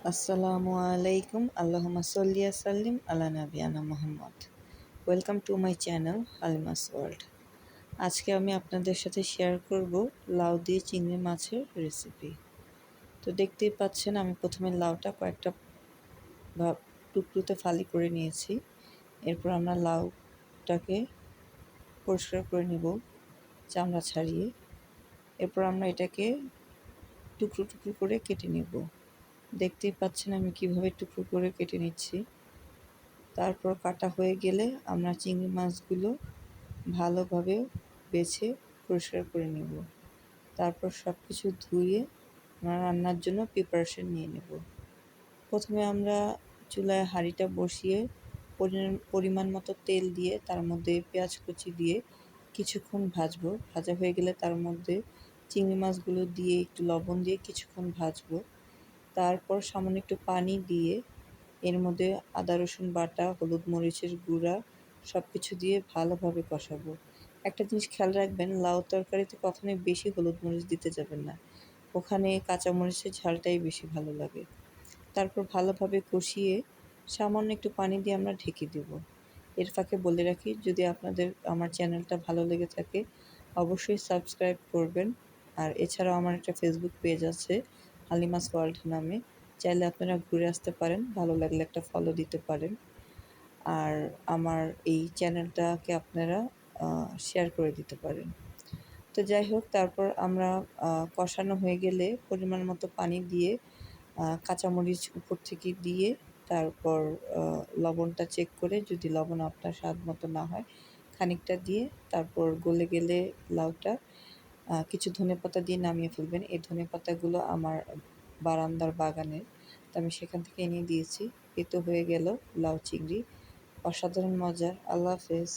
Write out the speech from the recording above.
আসসালামু আলাইকুম আল্লাহুম্মা সাল্লি সাল্লিম আলা নাবিয়ানা মুহাম্মদ। Welcome to my channel Halima's world. আজকে আমি আপনাদের সাথে শেয়ার করব লাউ দিয়ে চিংড়ি মাছের রেসিপি। তো দেখতেই পাচ্ছেন আমি প্রথমে লাউটা কয়েকটা টুকরোতে ফালি করে নিয়েছি। এরপর আমরা লাউটাকে পরিষ্কার করে নেব চামড়া ছাড়িয়ে। এরপর আমরা এটাকে টুকরো টুকরো করে কেটে নেব। দেখতেই পাচ্ছেন আমি কিভাবে টুকরো করে কেটে নিচ্ছি। তারপর কাটা হয়ে গেলে আমরা চিংড়ি মাছগুলো ভালোভাবে বেছে পরিষ্কার করে নেব। তারপর সব কিছু ধুয়ে আমরা রান্নার জন্য প্রিপারেশন নিয়ে নেব। প্রথমে আমরা চুলায় হাঁড়িটা বসিয়ে পরিমাণ মতো তেল দিয়ে তার মধ্যে পেঁয়াজ কুচি দিয়ে কিছুক্ষণ ভাজবো। ভাজা হয়ে গেলে তার মধ্যে চিংড়ি মাছগুলো দিয়ে একটু লবণ দিয়ে কিছুক্ষণ ভাজবো। তারপর সামান্য একটু পানি দিয়ে এর মধ্যে আদা রসুন বাটা, হলুদ মরিচের গুঁড়া সব কিছু দিয়ে ভালোভাবে কষাবো। একটা জিনিস খেয়াল রাখবেন, লাউ তরকারিতে কখনোই বেশি হলুদ মরিচ দিতে যাবেন না। ওখানে কাঁচা মরিচের ঝালটাই বেশি ভালো লাগে। তারপর ভালোভাবে কষিয়ে সামান্য একটু পানি দিয়ে আমরা ঢেকে দেব। এর ফাঁকে বলে রাখি, যদি আপনাদের আমার চ্যানেলটা ভালো লেগে থাকে অবশ্যই সাবস্ক্রাইব করবেন। আর এছাড়াও আমার একটা ফেসবুক পেজ আছে হালিমাস ওয়ার্ল্ড নামে, চাইলে আপনারা ঘুরে আসতে পারেন, ভালো লাগলে একটা ফলো দিতে পারেন। আর আমার এই চ্যানেলটাকে আপনারা শেয়ার করে দিতে পারেন। তো যাই হোক, তারপর আমরা কষানো হয়ে গেলে পরিমাণ মতো পানি দিয়ে কাঁচামরিচ উপর থেকে দিয়ে তারপর লবণটা চেক করে, যদি লবণ আপনার স্বাদ মতো না হয় খানিকটা দিয়ে তারপর গলে গেলে লাউটা কিছু ধনেপাতা দিয়ে নামিয়ে ফেলবেন। এই ধনেপাতাগুলো আমার বারান্দার বাগানের, তো আমি সেখান থেকে এনে দিয়েছি। এ তো হয়ে গেল লাউ চিংড়ি, অসাধারণ মজার। আল্লাহ হাফেজ।